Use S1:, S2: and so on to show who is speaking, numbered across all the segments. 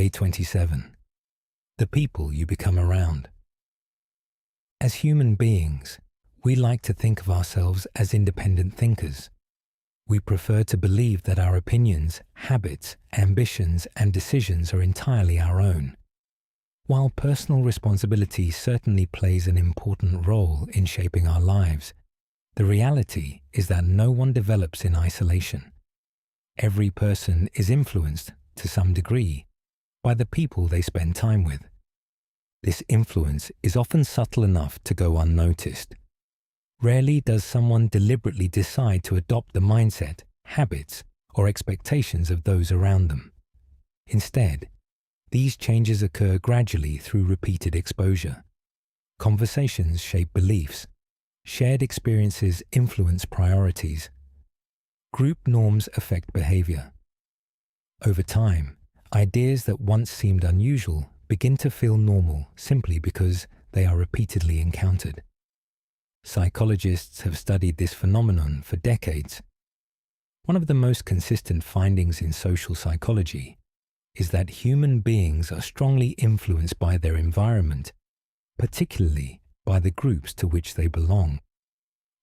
S1: Day 27. The people you become around. As human beings, we like to think of ourselves as independent thinkers. We prefer to believe that our opinions, habits, ambitions, and decisions are entirely our own. While personal responsibility certainly plays an important role in shaping our lives, the reality is that no one develops in isolation. Every person is influenced, to some degree, by the people they spend time with. This influence is often subtle enough to go unnoticed. Rarely does someone deliberately decide to adopt the mindset, habits, or expectations of those around them. Instead, these changes occur gradually through repeated exposure. Conversations shape beliefs. Shared experiences influence priorities. Group norms affect behavior. Over time, ideas that once seemed unusual begin to feel normal simply because they are repeatedly encountered. Psychologists have studied this phenomenon for decades. One of the most consistent findings in social psychology is that human beings are strongly influenced by their environment, particularly by the groups to which they belong.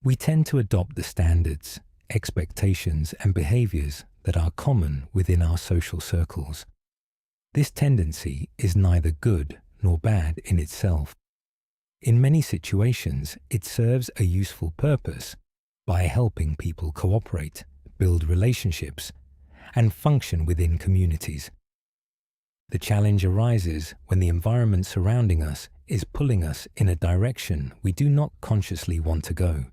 S1: We tend to adopt the standards, expectations, and behaviors that are common within our social circles. This tendency is neither good nor bad in itself. In many situations, it serves a useful purpose by helping people cooperate, build relationships, and function within communities. The challenge arises when the environment surrounding us is pulling us in a direction we do not consciously want to go.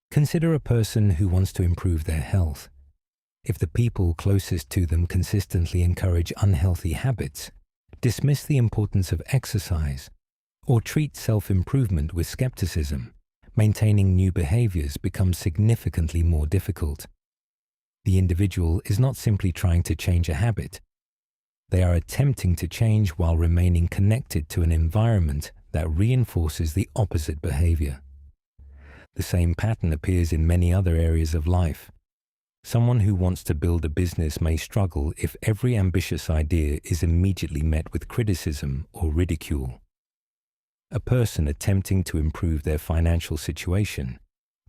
S1: Consider a person who wants to improve their health. If the people closest to them consistently encourage unhealthy habits, dismiss the importance of exercise, or treat self-improvement with skepticism, maintaining new behaviors becomes significantly more difficult. The individual is not simply trying to change a habit. They are attempting to change while remaining connected to an environment that reinforces the opposite behavior. The same pattern appears in many other areas of life. Someone who wants to build a business may struggle if every ambitious idea is immediately met with criticism or ridicule. A person attempting to improve their financial situation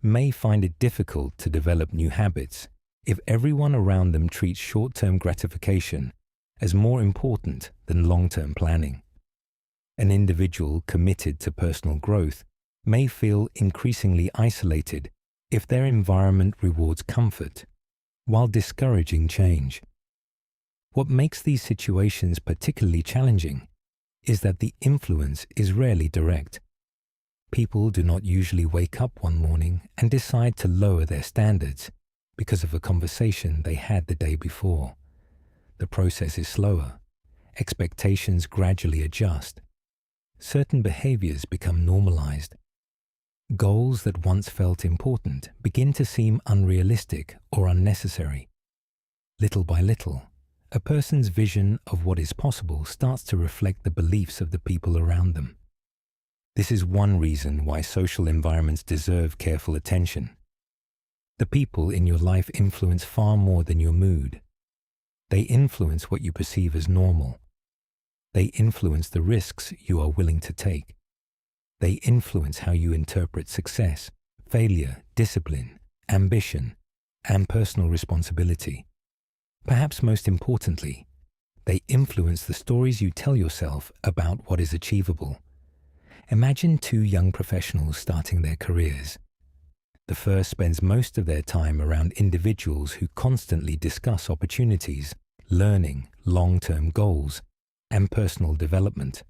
S1: may find it difficult to develop new habits if everyone around them treats short-term gratification as more important than long-term planning. An individual committed to personal growth may feel increasingly isolated if their environment rewards comfort while discouraging change. What makes these situations particularly challenging is that the influence is rarely direct. People do not usually wake up one morning and decide to lower their standards because of a conversation they had the day before. The process is slower. Expectations gradually adjust. Certain behaviors become normalized. Goals that once felt important begin to seem unrealistic or unnecessary. Little by little, a person's vision of what is possible starts to reflect the beliefs of the people around them. This is one reason why social environments deserve careful attention. The people in your life influence far more than your mood. They influence what you perceive as normal. They influence the risks you are willing to take. They influence how you interpret success, failure, discipline, ambition, and personal responsibility. Perhaps most importantly, they influence the stories you tell yourself about what is achievable. Imagine two young professionals starting their careers. The first spends most of their time around individuals who constantly discuss opportunities, learning, long-term goals, and personal development.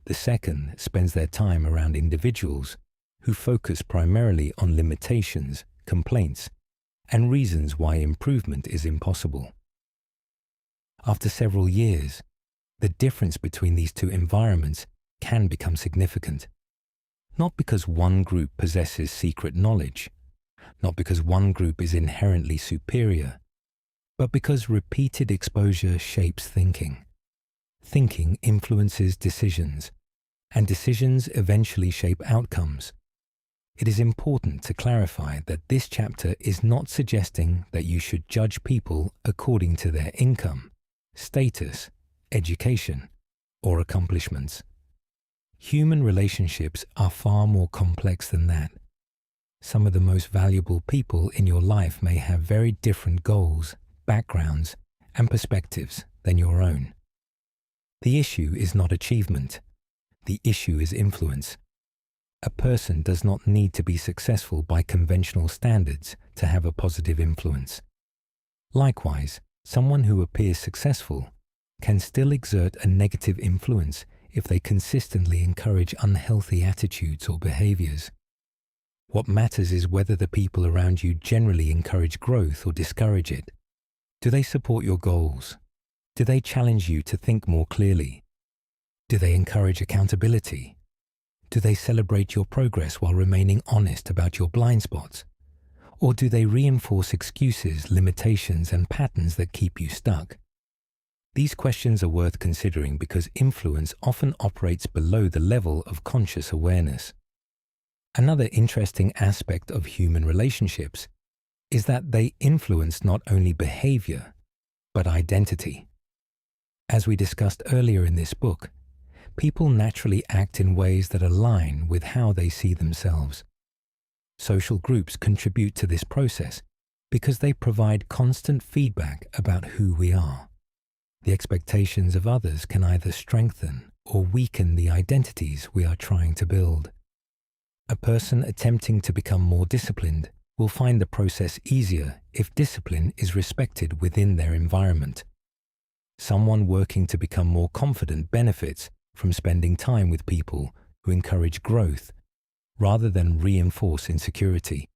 S1: The second spends their time around individuals who focus primarily on limitations, complaints, and reasons why improvement is impossible. After several years, the difference between these two environments can become significant. Not because one group possesses secret knowledge, not because one group is inherently superior, but because repeated exposure shapes thinking. Thinking influences decisions, and decisions eventually shape outcomes. It is important to clarify that this chapter is not suggesting that you should judge people according to their income, status, education, or accomplishments. Human relationships are far more complex than that. Some of the most valuable people in your life may have very different goals, backgrounds, and perspectives than your own. The issue is not achievement. The issue is influence. A person does not need to be successful by conventional standards to have a positive influence. Likewise, someone who appears successful can still exert a negative influence if they consistently encourage unhealthy attitudes or behaviors. What matters is whether the people around you generally encourage growth or discourage it. Do they support your goals? Do they challenge you to think more clearly? Do they encourage accountability? Do they celebrate your progress while remaining honest about your blind spots? Or do they reinforce excuses, limitations, and patterns that keep you stuck? These questions are worth considering because influence often operates below the level of conscious awareness. Another interesting aspect of human relationships is that they influence not only behavior, but identity. As we discussed earlier in this book, people naturally act in ways that align with how they see themselves. Social groups contribute to this process because they provide constant feedback about who we are. The expectations of others can either strengthen or weaken the identities we are trying to build. A person attempting to become more disciplined will find the process easier if discipline is respected within their environment. Someone working to become more confident benefits from spending time with people who encourage growth rather than reinforce insecurity.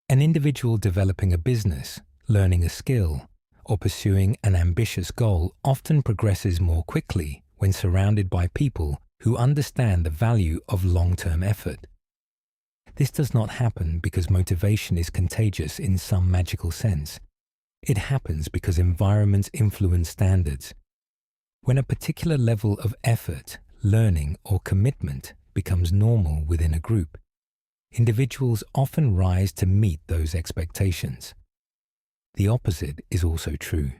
S1: An individual developing a business, learning a skill, or pursuing an ambitious goal often progresses more quickly when surrounded by people who understand the value of long-term effort. This does not happen because motivation is contagious in some magical sense. It happens because environments influence standards. When a particular level of effort, learning, or commitment becomes normal within a group, individuals often rise to meet those expectations. The opposite is also true.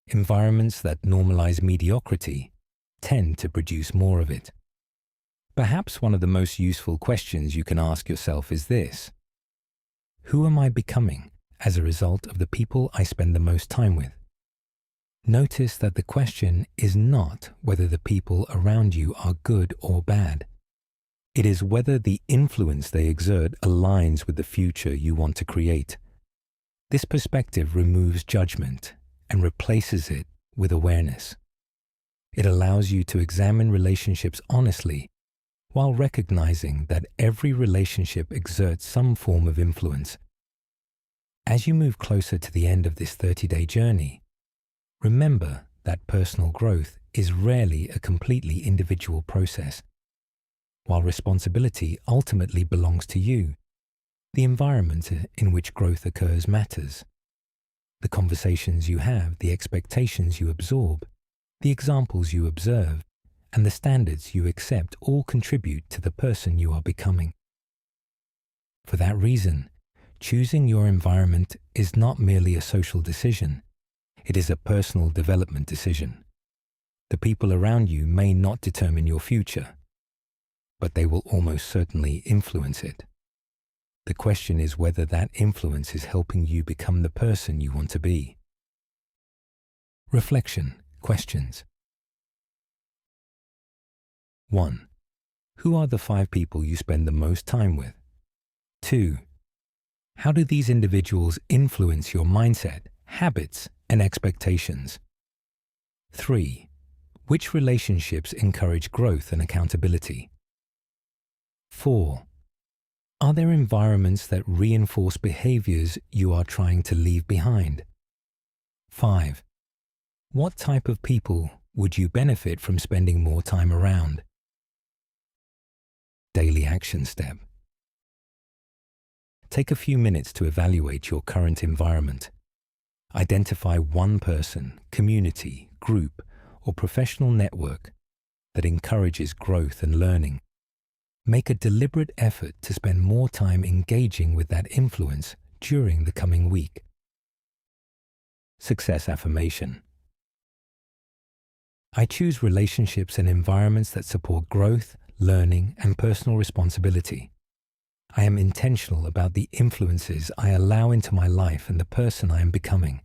S1: Environments that normalize mediocrity tend to produce more of it. Perhaps one of the most useful questions you can ask yourself is this: who am I becoming as a result of the people I spend the most time with? Notice that the question is not whether the people around you are good or bad. It is whether the influence they exert aligns with the future you want to create. This perspective removes judgment and replaces it with awareness. It allows you to examine relationships honestly while recognizing that every relationship exerts some form of influence. As you move closer to the end of this 30-day journey, remember that personal growth is rarely a completely individual process. While responsibility ultimately belongs to you, the environment in which growth occurs matters. The conversations you have, the expectations you absorb, the examples you observe, and the standards you accept all contribute to the person you are becoming. For that reason, choosing your environment is not merely a social decision. It is a personal development decision. The people around you may not determine your future, but they will almost certainly influence it. The question is whether that influence is helping you become the person you want to be. Reflection, questions. 1. Who are the 5 people you spend the most time with? 2. How do these individuals influence your mindset, habits, and expectations? 3. Which relationships encourage growth and accountability? 4. Are there environments that reinforce behaviors you are trying to leave behind? 5. What type of people would you benefit from spending more time around? Daily action step. Take a few minutes to evaluate your current environment. Identify one person, community, group, or professional network that encourages growth and learning. Make a deliberate effort to spend more time engaging with that influence during the coming week. Success affirmation. I choose relationships and environments that support growth, learning, and personal responsibility. I am intentional about the influences I allow into my life and the person I am becoming.